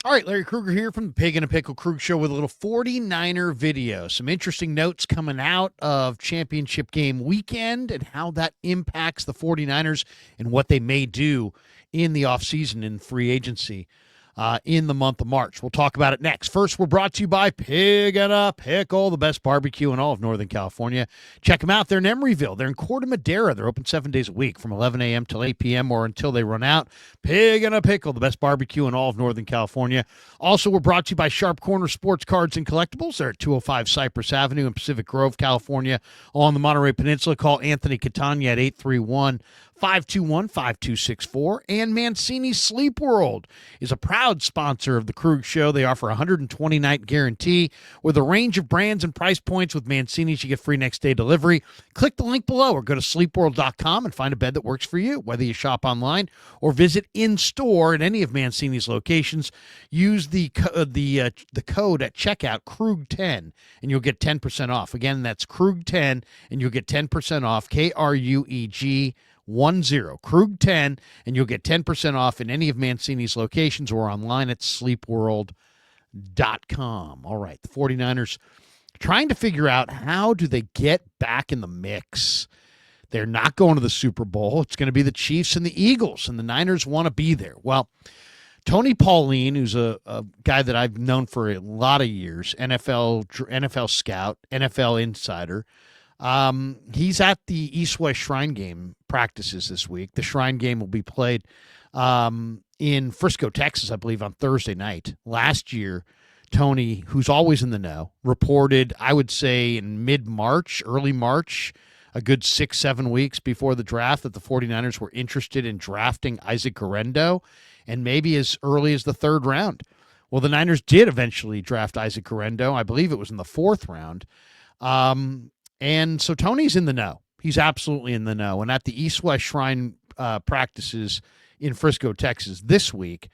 All right, Larry Krueger here from the Pig and a Pickle Krug Show with a little 49er video. Some interesting notes coming out of championship game weekend and how that impacts the 49ers and what they may do in the offseason in free agency in the month of March. We'll talk about it next. First, we're brought to you by Pig and a Pickle, the best barbecue in all of Northern California. Check them out. They're in Emeryville. They're in Corte Madera. They're open 7 days a week from 11 a.m. till 8 p.m. or until they run out. Pig and a Pickle, the best barbecue in all of Northern California. Also, we're brought to you by Sharp Corner Sports Cards and Collectibles. They're at 205 Cypress Avenue in Pacific Grove, California, on the Monterey Peninsula. Call Anthony Catania at 831-521-5264. And Mancini Sleep World is a proud sponsor of the Krug Show. They offer a 120-night guarantee with a range of brands and price points. With Mancini's, you get free next-day delivery. Click the link below or go to sleepworld.com and find a bed that works for you. Whether you shop online or visit in-store at any of Mancini's locations, use the code at checkout, Krug10, and you'll get 10% off. Again, that's Krug10, and you'll get 10% off, Krug10, Krug10, and you'll get 10% off in any of Mancini's locations or online at sleepworld.com. All right, the 49ers trying to figure out how do they get back in the mix. They're not going to the Super Bowl. It's going to be the Chiefs and the Eagles, and the Niners want to be there. Well, Tony Pauline, who's a guy that I've known for a lot of years, NFL scout, NFL insider, he's at the East-West Shrine Game practices this week. The Shrine Game will be played in Frisco, Texas, I believe, on Thursday night. Last year, Tony, who's always in the know, reported, I would say in mid-March, early March, a good 6-7 weeks before the draft, that the 49ers were interested in drafting Isaac Guerendo, and maybe as early as the third round. Well, the Niners did eventually draft Isaac Guerendo. I believe it was in the fourth round. And so Tony's in the know. He's absolutely in the know. And at the East-West Shrine practices in Frisco, Texas this week,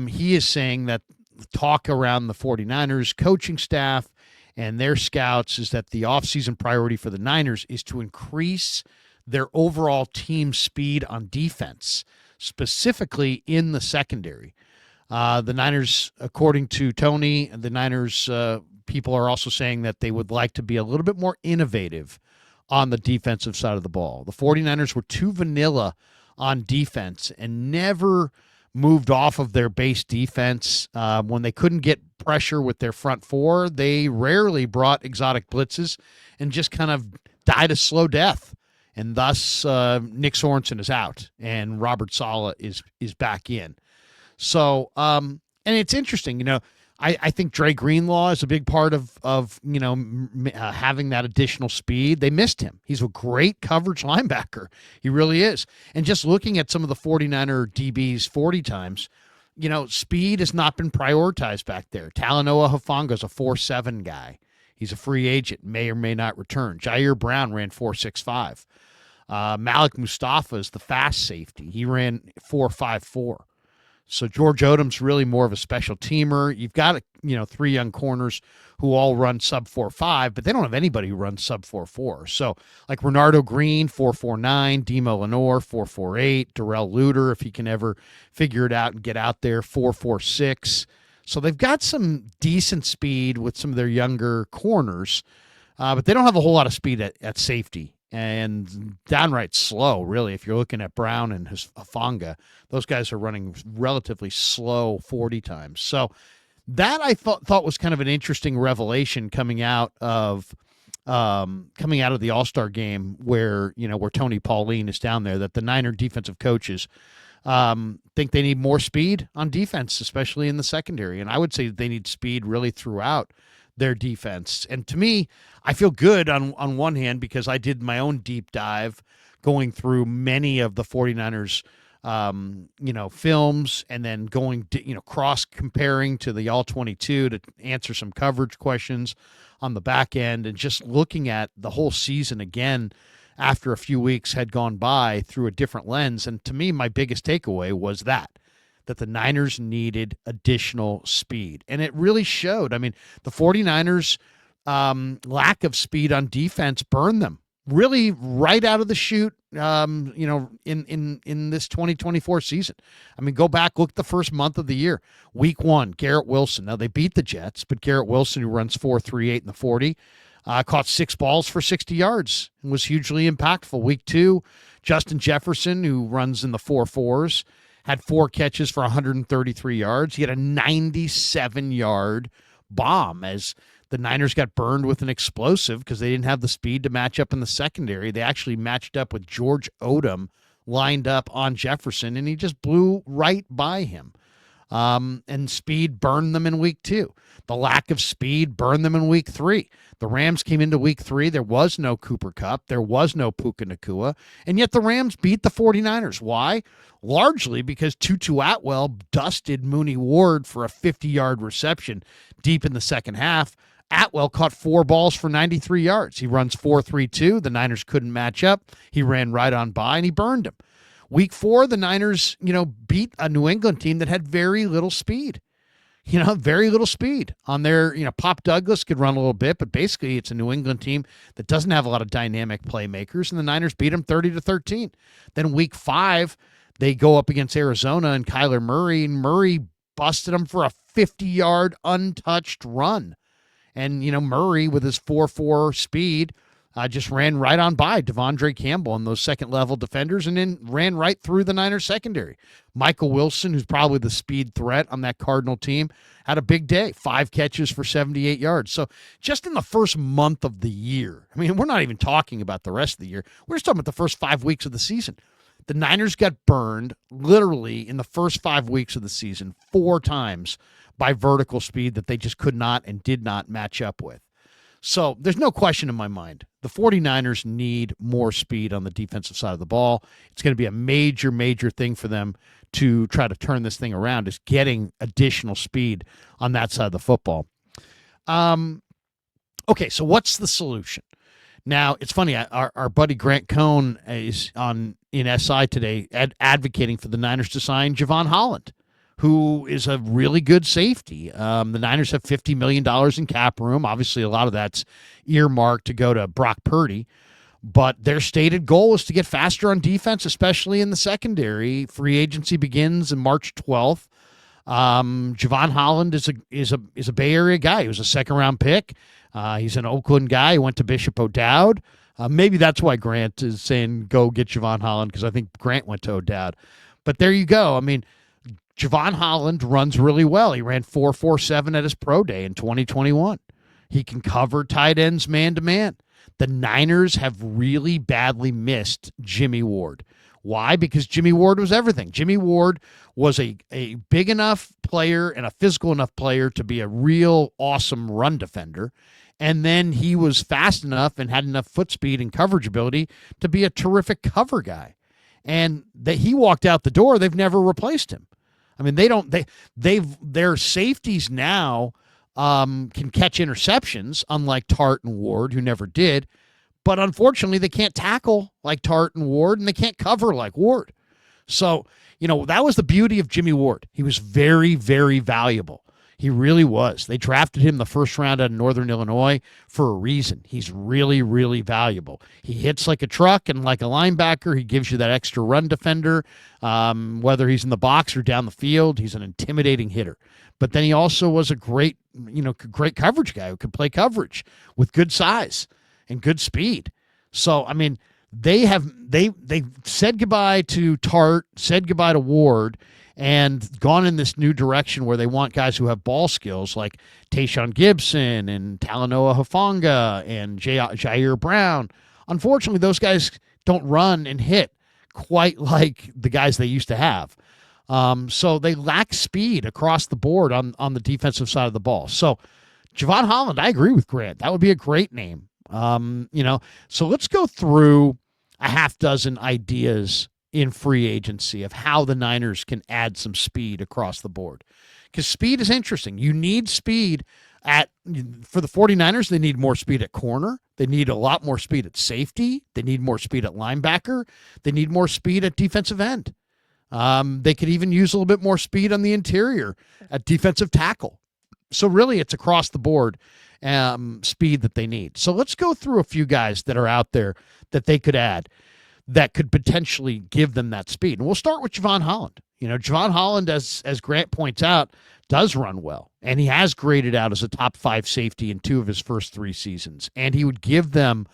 he is saying that the talk around the 49ers coaching staff and their scouts is that the offseason priority for the Niners is to increase their overall team speed on defense, specifically in the secondary. The Niners, according to Tony, the Niners people are also saying that they would like to be a little bit more innovative on the defensive side of the ball. The 49ers were too vanilla on defense and never moved off of their base defense. When they couldn't get pressure with their front four, they rarely brought exotic blitzes and just kind of died a slow death. And thus, Nick Sorensen is out, and Robert Saleh is back in. So, and it's interesting, I think Dre Greenlaw is a big part of having that additional speed. They missed him. He's a great coverage linebacker. He really is. And just looking at some of the 49er DBs 40 times, speed has not been prioritized back there. Talanoa Hufanga is a 4.7 guy. He's a free agent, may or may not return. Jair Brown ran 4.65. Malik Mustafa is the fast safety. He ran 4.54. So George Odom's really more of a special teamer. You've got, three young corners who all run sub 4.5, but they don't have anybody who runs sub 4.4. So like Renardo Green, 4.49, Demo Lenore, 4.48, Darrell Luter, if he can ever figure it out and get out there, 4.46. So they've got some decent speed with some of their younger corners, but they don't have a whole lot of speed at safety. And downright slow, really. If you're looking at Brown and Hufanga, those guys are running relatively slow 40 times. So that I thought was kind of an interesting revelation coming out of the All-Star game, where Tony Pauline is down there, that the Niner defensive coaches think they need more speed on defense, especially in the secondary. And I would say they need speed really throughout their defense. And to me, I feel good on one hand, because I did my own deep dive going through many of the 49ers films, and then going to, cross comparing to the All-22 to answer some coverage questions on the back end, and just looking at the whole season again after a few weeks had gone by through a different lens. And to me, my biggest takeaway was that the Niners needed additional speed. And it really showed. I mean, the 49ers lack of speed on defense burned them really right out of the chute, in this 2024 season. I mean, go back, look at the first month of the year. Week 1, Garrett Wilson. Now, they beat the Jets, but Garrett Wilson, who runs 4.38 in the 40, caught 6 balls for 60 yards and was hugely impactful. Week 2, Justin Jefferson, who runs in the 4.4s, had 4 catches for 133 yards. He had a 97-yard bomb as the Niners got burned with an explosive because they didn't have the speed to match up in the secondary. They actually matched up with George Odom lined up on Jefferson, and he just blew right by him. And speed burned them in week 2. The lack of speed burned them in week 3. The Rams came into week 3. There was no Cooper Kupp. There was no Puka Nacua. And yet the Rams beat the 49ers. Why? Largely because Tutu Atwell dusted Mooney Ward for a 50-yard reception deep in the second half. Atwell caught 4 balls for 93 yards. He runs 4.32. The Niners couldn't match up. He ran right on by, and he burned him. Week 4, the Niners, beat a New England team that had very little speed. Very little speed on their, Pop Douglas could run a little bit, but basically it's a New England team that doesn't have a lot of dynamic playmakers, and the Niners beat them 30-13. Then week 5, they go up against Arizona and Kyler Murray, and Murray busted them for a 50-yard untouched run. And, Murray with his 4.4 speed just ran right on by Devondre Campbell and those second-level defenders and then ran right through the Niners secondary. Michael Wilson, who's probably the speed threat on that Cardinal team, had a big day, 5 catches for 78 yards. So just in the first month of the year, I mean, we're not even talking about the rest of the year. We're just talking about the first 5 weeks of the season. The Niners got burned literally in the first 5 weeks of the season 4 times by vertical speed that they just could not and did not match up with. So there's no question in my mind. The 49ers need more speed on the defensive side of the ball. It's going to be a major, major thing for them to try to turn this thing around, is getting additional speed on that side of the football. Okay, so what's the solution? Now, it's funny, our buddy Grant Cohn is in SI today advocating for the Niners to sign Javon Holland, who is a really good safety. The Niners have $50 million in cap room. Obviously, a lot of that's earmarked to go to Brock Purdy. But their stated goal is to get faster on defense, especially in the secondary. Free agency begins on March 12th. Javon Holland is a Bay Area guy. He was a second-round pick. He's an Oakland guy. He went to Bishop O'Dowd. Maybe that's why Grant is saying go get Javon Holland, because I think Grant went to O'Dowd. But there you go. I mean, Javon Holland runs really well. He ran 4.47 at his pro day in 2021. He can cover tight ends man-to-man. The Niners have really badly missed Jimmy Ward. Why? Because Jimmy Ward was everything. Jimmy Ward was a big enough player and a physical enough player to be a real awesome run defender. And then he was fast enough and had enough foot speed and coverage ability to be a terrific cover guy. And that he walked out the door, they've never replaced him. I mean, their safeties now can catch interceptions, unlike Tart and Ward, who never did. But unfortunately, they can't tackle like Tart and Ward, and they can't cover like Ward. So, that was the beauty of Jimmy Ward. He was very, very valuable. He really was. They drafted him the first round out of Northern Illinois for a reason. He's really, really valuable. He hits like a truck, and like a linebacker, he gives you that extra run defender. Whether he's in the box or down the field, he's an intimidating hitter. But then he also was a great coverage guy who could play coverage with good size and good speed. So, I mean, they said goodbye to Tart, said goodbye to Ward, and gone in this new direction where they want guys who have ball skills like Tayshaun Gibson and Talanoa Hufanga and Jair Brown. Unfortunately, those guys don't run and hit quite like the guys they used to have. So they lack speed across the board on the defensive side of the ball. So Javon Holland, I agree with Grant. That would be a great name. So let's go through a half dozen ideas in free agency of how the Niners can add some speed across the board. Because speed is interesting. You need speed for the 49ers, they need more speed at corner. They need a lot more speed at safety. They need more speed at linebacker. They need more speed at defensive end. They could even use a little bit more speed on the interior at defensive tackle. So really, it's across the board. speed that they need. So let's go through a few guys that are out there that they could add that could potentially give them that speed. And we'll start with Javon Holland. Javon Holland, as Grant points out, does run well, and he has graded out as a top 5 safety in 2 of his first 3 seasons, and he would give them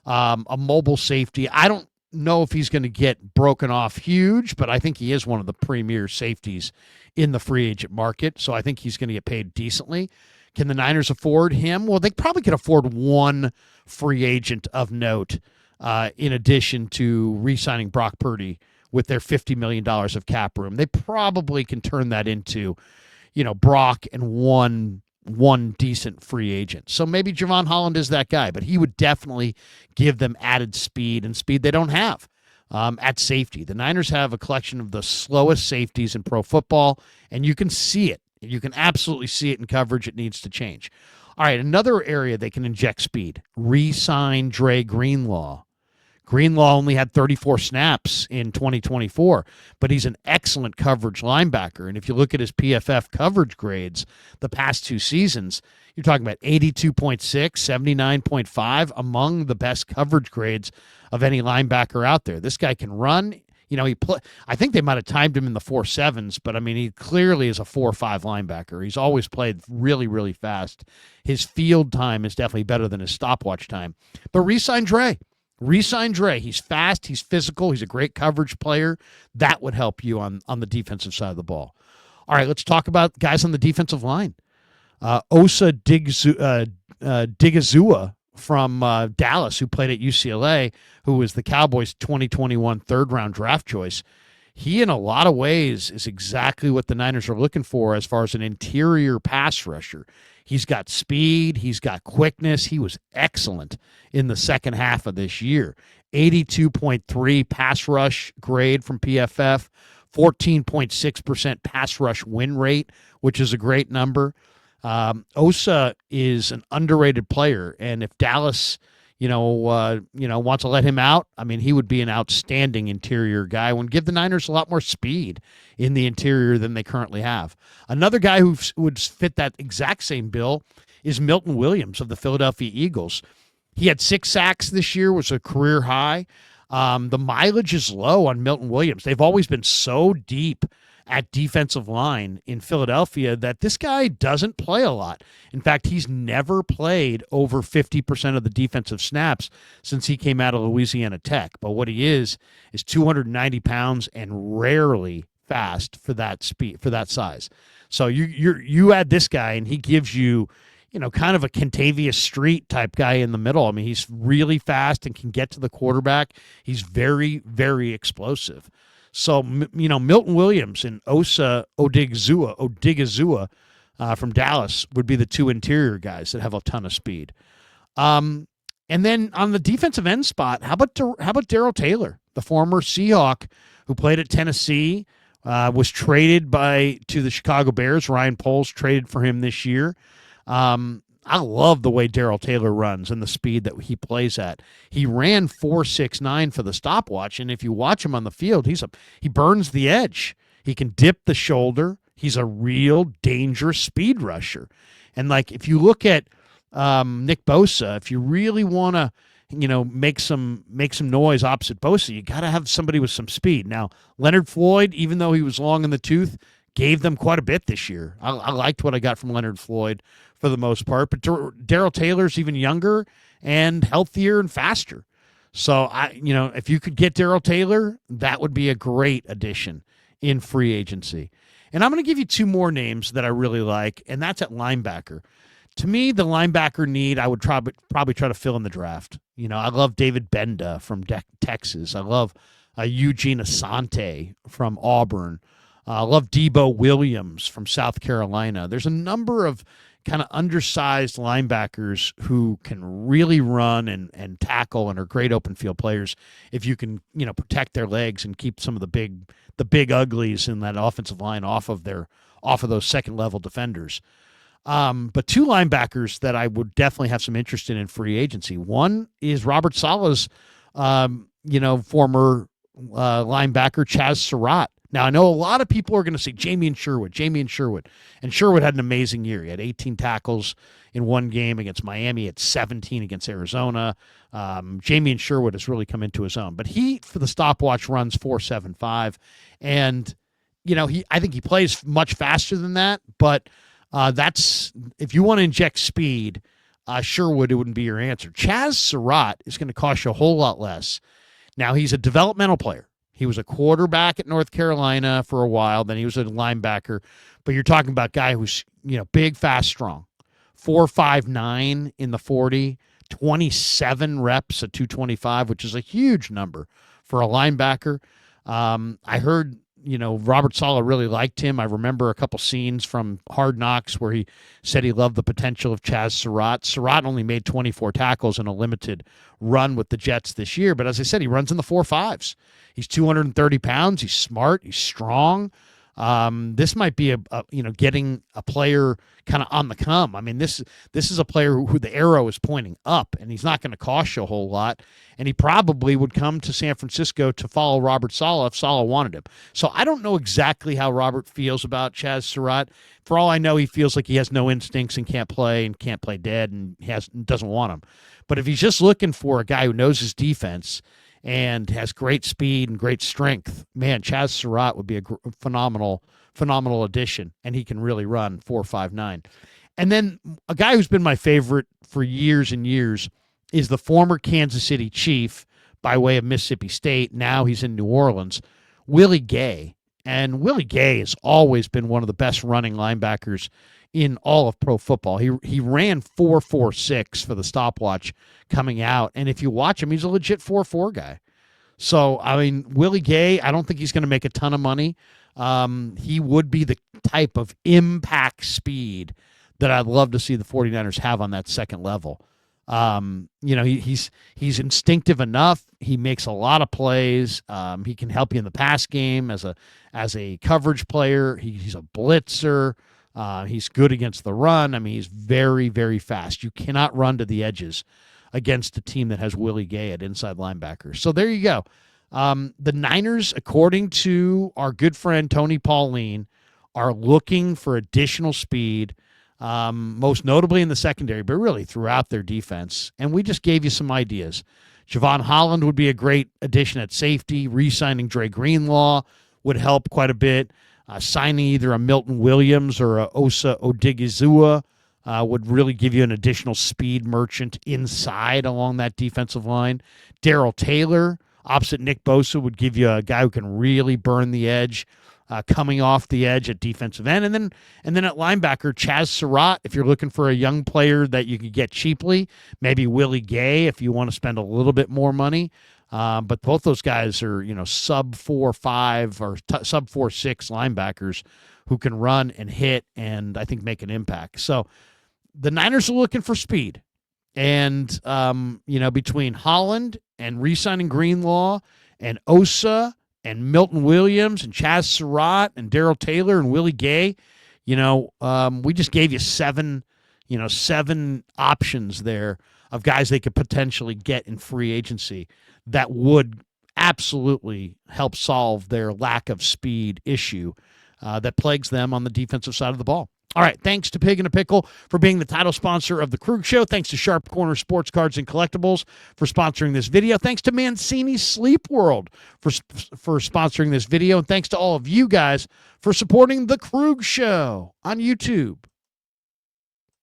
a mobile safety. I don't know if he's going to get broken off huge, but I think he is one of the premier safeties in the free agent market, so I think he's going to get paid decently. Can the Niners afford him? Well, they probably could afford one free agent of note in addition to re-signing Brock Purdy with their $50 million of cap room. They probably can turn that into, Brock and one decent free agent. So maybe Javon Holland is that guy, but he would definitely give them added speed and speed they don't have at safety. The Niners have a collection of the slowest safeties in pro football, and you can see it. You can absolutely see it in coverage. It needs to change. All right, another area they can inject speed. Re-sign Dre Greenlaw. Greenlaw only had 34 snaps in 2024, but he's an excellent coverage linebacker. And if you look at his PFF coverage grades the past 2 seasons, you're talking about 82.6, 79.5, among the best coverage grades of any linebacker out there. This guy can run. I think they might have timed him in the 4.7s, but he clearly is a 4.5 linebacker. He's always played really, really fast. His field time is definitely better than his stopwatch time. But re-sign Dre. Re-sign Dre. He's fast. He's physical. He's a great coverage player. That would help you on the defensive side of the ball. All right, let's talk about guys on the defensive line. Osa Digizua from Dallas, who played at UCLA, who was the Cowboys' 2021 third-round draft choice. He, in a lot of ways, is exactly what the Niners are looking for as far as an interior pass rusher. He's got speed. He's got quickness. He was excellent in the second half of this year. 82.3 pass rush grade from PFF, 14.6% pass rush win rate, which is a great number. Osa is an underrated player, and if Dallas, wants to let him out, he would be an outstanding interior guy. Would give the Niners a lot more speed in the interior than they currently have. Another guy who would fit that exact same bill is Milton Williams of the Philadelphia Eagles. He had 6 sacks this year, was a career high. The mileage is low on Milton Williams. They've always been so deep at defensive line in Philadelphia that this guy doesn't play a lot. In fact, he's never played over 50% of the defensive snaps since he came out of Louisiana Tech. But what he is 290 pounds and rarely fast for that speed, for that size. So you add this guy and he gives you, kind of a Kentavious Street type guy in the middle. He's really fast and can get to the quarterback. He's very, very explosive. So, Milton Williams and Osa Odigizua from Dallas would be the 2 interior guys that have a ton of speed. And then on the defensive end spot, how about Darrell Taylor, the former Seahawk who played at Tennessee, was traded to the Chicago Bears. Ryan Poles traded for him this year. I love the way Darrell Taylor runs and the speed that he plays at. He ran 4.69 for the stopwatch, and if you watch him on the field, he burns the edge. He can dip the shoulder. He's a real dangerous speed rusher. And if you look at Nick Bosa, if you really want to, make some noise opposite Bosa, you got to have somebody with some speed. Now, Leonard Floyd, even though he was long in the tooth, gave them quite a bit this year. I liked what I got from Leonard Floyd for the most part, but Darrell Taylor's even younger and healthier and faster. So if you could get Darrell Taylor, that would be a great addition in free agency. And I'm going to give you 2 more names that I really like, and that's at linebacker. To me, the linebacker need, I would probably try to fill in the draft. I love David Benda from Texas. I love Eugene Asante from Auburn. I love Debo Williams from South Carolina. There's a number of kind of undersized linebackers who can really run and tackle and are great open field players if you can, protect their legs and keep some of the big uglies in that offensive line off of those second level defenders. But 2 linebackers that I would definitely have some interest in free agency. One is Robert Saleh's, former linebacker Chaz Surratt. Now, I know a lot of people are going to say Jamie and Sherwood. And Sherwood had an amazing year. He had 18 tackles in one game against Miami. He had 17 against Arizona. Jamie and Sherwood has really come into his own. But he, for the stopwatch, runs 4.75. And, I think he plays much faster than that. But that's, if you want to inject speed, Sherwood, it wouldn't be your answer. Chaz Surratt is going to cost you a whole lot less. Now, he's a developmental player. He was a quarterback at North Carolina for a while. Then he was a linebacker. But you're talking about a guy who's, big, fast, strong. 4.59 in the 40, 27 reps at 225, which is a huge number for a linebacker. I heard, Robert Saleh really liked him. I remember a couple scenes from Hard Knocks where he said he loved the potential of Chaz Surratt. Surratt only made 24 tackles in a limited run with the Jets this year. But as I said, he runs in the 4.5s. He's 230 pounds. He's smart. He's strong. This might be getting a player kind of on the come. I mean, this is a player who the arrow is pointing up, and he's not going to cost you a whole lot. And he probably would come to San Francisco to follow Robert Saleh if Saleh wanted him. So I don't know exactly how Robert feels about Chaz Surratt. For all I know, he feels like he has no instincts and can't play dead and doesn't want him. But if he's just looking for a guy who knows his defense and has great speed and great strength, man, Chaz Surratt would be a phenomenal addition, and he can really run 4.59. And then a guy who's been my favorite for years and years is the former Kansas City Chief by way of Mississippi State. Now he's in New Orleans, Willie Gay. And Willie Gay has always been one of the best running linebackers in all of pro football. He ran 4.46 for the stopwatch coming out. And if you watch him, he's a legit 4.4 guy. So, I mean, Willie Gay, I don't think he's going to make a ton of money. He would be the type of impact speed that I'd love to see the 49ers have on that second level. He's instinctive enough. He makes a lot of plays. He can help you in the pass game as a coverage player. He's a blitzer. He's good against the run. I mean, he's very, very fast. You cannot run to the edges against a team that has Willie Gay at inside linebacker. So there you go. The Niners, according to our good friend Tony Pauline, are looking for additional speed, most notably in the secondary, but really throughout their defense. And we just gave you some ideas. Javon Holland would be a great addition at safety. Re-signing Dre Green Law would help quite a bit. Signing either a Milton Williams or a Osa Odigizua would really give you an additional speed merchant inside along that defensive line. Darrell Taylor, opposite Nick Bosa, would give you a guy who can really burn the edge, coming off the edge at defensive end. And then at linebacker, Chaz Surratt, if you're looking for a young player that you could get cheaply, maybe Willie Gay if you want to spend a little bit more money. But both those guys are, sub 4.5 or sub 4.6 linebackers who can run and hit and I think make an impact. So the Niners are looking for speed. And, between Holland and re-signing Greenlaw and Osa and Milton Williams and Chaz Surratt and Darrell Taylor and Willie Gay, we just gave you seven options there of guys they could potentially get in free agency that would absolutely help solve their lack of speed issue that plagues them on the defensive side of the ball. All right, thanks to Pig and a Pickle for being the title sponsor of The Krug Show. Thanks to Sharp Corner Sports Cards and Collectibles for sponsoring this video. Thanks to Mancini Sleep World for sponsoring this video. And thanks to all of you guys for supporting The Krug Show on YouTube.